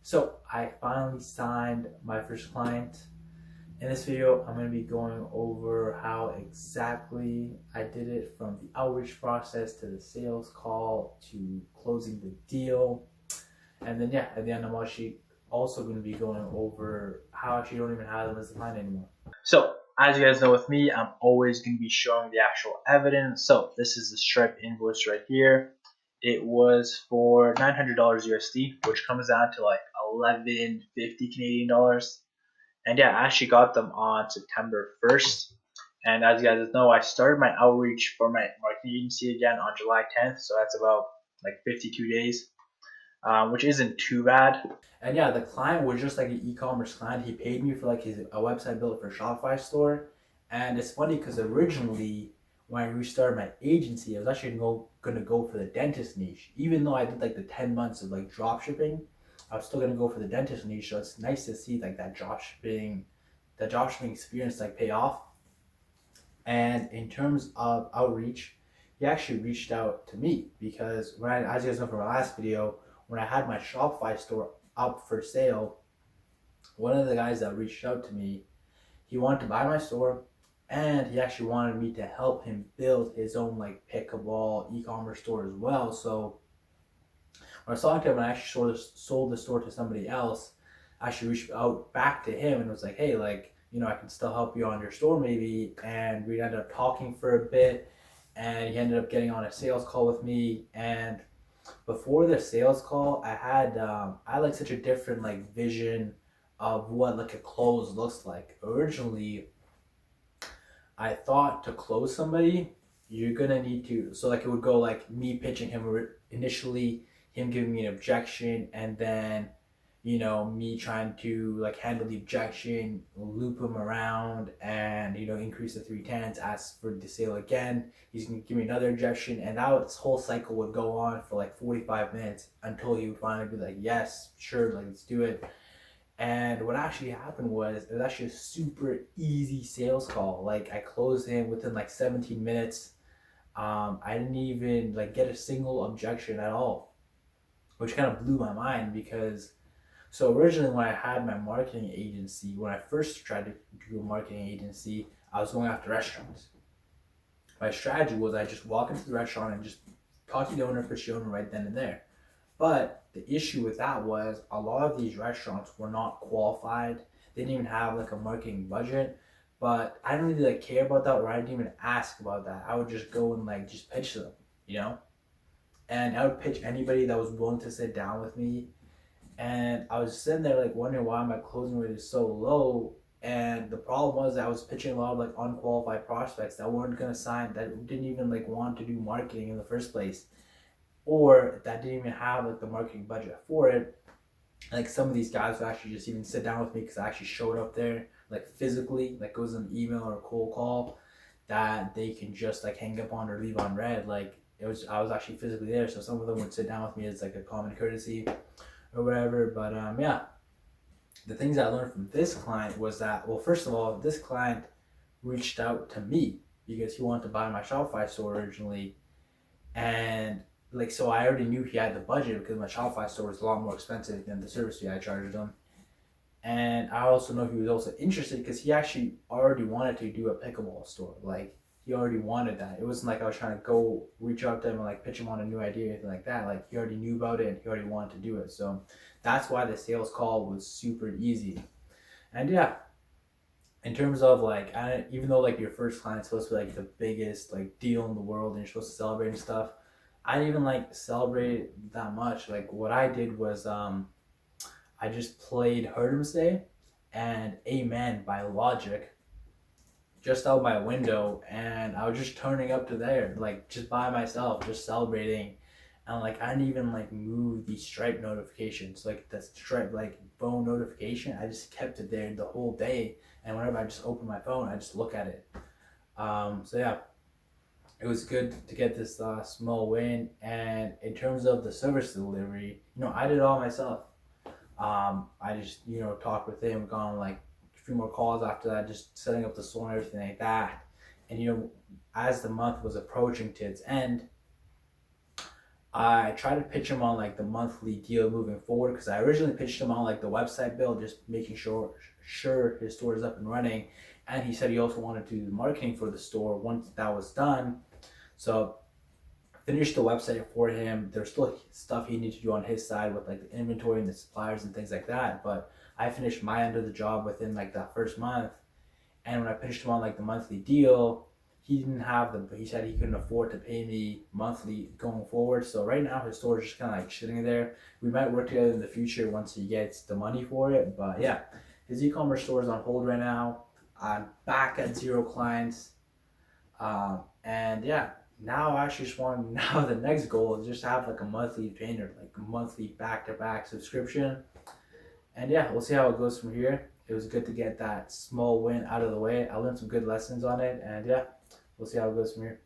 So I finally signed my first client. In this video, I'm going to be going over how exactly I did it from the outreach process to the sales call to closing the deal. And then yeah, at the end I'm actually also going to be going over how I actually don't even have them as a client anymore. So as you guys know with me, I'm always going to be showing the actual evidence. So this is the Stripe invoice right here. It was for $900 USD, which comes out to like 1150 Canadian dollars. And yeah, I actually got them on September 1st. And as you guys know, I started my outreach for my marketing agency again on July 10th. So that's about like 52 days, which isn't too bad. And yeah, the client was just like an e-commerce client. He paid me for like a website built for a Shopify store. And it's funny because originally when I restarted my agency, I was actually gonna go for the dentist niche. Even though I did like the 10 months of like drop shipping, I was still gonna go for the dentist niche. So it's nice to see like that drop shipping experience like pay off. And in terms of outreach, he actually reached out to me because as you guys know from my last video, when I had my Shopify store up for sale, one of the guys that reached out to me, he wanted to buy my store, and he actually wanted me to help him build his own like pickleball e-commerce store as well. So when I was talking to him, I actually sold the store to somebody else. I actually reached out back to him and was like, hey, like, I can still help you on your store maybe. And we ended up talking for a bit, and he ended up getting on a sales call with me. And before the sales call, I had like such a different like vision of what like a close looks like. Originally, I thought to close somebody, you're gonna need to, so like it would go like me pitching him initially, him giving me an objection, and then me trying to like handle the objection, loop him around, and increase the 310s, ask for the sale again. He's gonna give me another objection, and that this whole cycle would go on for like 45 minutes until he would finally be like, yes, sure, like let's do it. And what actually happened was it was actually a super easy sales call. Like I closed him within like 17 minutes. I didn't even like get a single objection at all, which kind of blew my mind because so originally when I had my marketing agency, when I first tried to do a marketing agency, I was going after restaurants. My strategy was I just walk into the restaurant and just talk to the owner, pitch the owner right then and there. But the issue with that was a lot of these restaurants were not qualified. They didn't even have like a marketing budget. But I didn't really like care about that, or I didn't even ask about that. I would just go and like just pitch them, you know? And I would pitch anybody that was willing to sit down with me. And I was sitting there like wondering why my closing rate is so low. And the problem was that I was pitching a lot of like unqualified prospects that weren't gonna sign, that didn't even like want to do marketing in the first place, or that didn't even have like the marketing budget for it. Like some of these guys would actually just even sit down with me because I actually showed up there like physically, like goes an email or a cold call that they can just like hang up on or leave on red. Like I was actually physically there, so some of them would sit down with me as like a common courtesy or whatever. But yeah, the things I learned from this client was that, well, first of all, this client reached out to me because he wanted to buy my Shopify store originally, and like so I already knew he had the budget because my Shopify store was a lot more expensive than the service fee I charged him. And I also know he was also interested because he actually already wanted to do a pickleball store. Like he already wanted that. It wasn't like I was trying to go reach out to him and like pitch him on a new idea or anything like that. Like he already knew about it and he already wanted to do it. So that's why the sales call was super easy. And yeah, in terms of like, even though like your first client's supposed to be like the biggest like deal in the world and you're supposed to celebrate and stuff, I didn't even like celebrate that much. Like what I did was I just played Heard 'Em Say and Amen by Logic just out my window, and I was just turning up to there, like just by myself, just celebrating. And like I didn't even like move the Stripe notifications, like the Stripe like phone notification. I just kept it there the whole day, and whenever I just open my phone, I just look at it. So yeah, it was good to get this small win. And in terms of the service delivery, I did it all myself. I just talked with him, gone like a few more calls after that, just setting up the store and everything like that. And as the month was approaching to its end, I try to pitch him on like the monthly deal moving forward, because I originally pitched him on like the website build, just making sure his store is up and running, and he said he also wanted to do the marketing for the store once that was done. So finished the website for him. There's still stuff he needs to do on his side with like the inventory and the suppliers and things like that, but I finished my end of the job within like that first month. And when I pitched him on like the monthly deal, he said he couldn't afford to pay me monthly going forward. So right now his store is just kind of like sitting there. We might work together in the future once he gets the money for it. But yeah, his e-commerce store is on hold right now. I'm back at 0 clients. And yeah, now I actually just want, now the next goal is just to have like a monthly retainer, like a monthly back-to-back subscription. And yeah, we'll see how it goes from here. It was good to get that small win out of the way. I learned some good lessons on it, and yeah, we'll see how it goes from here.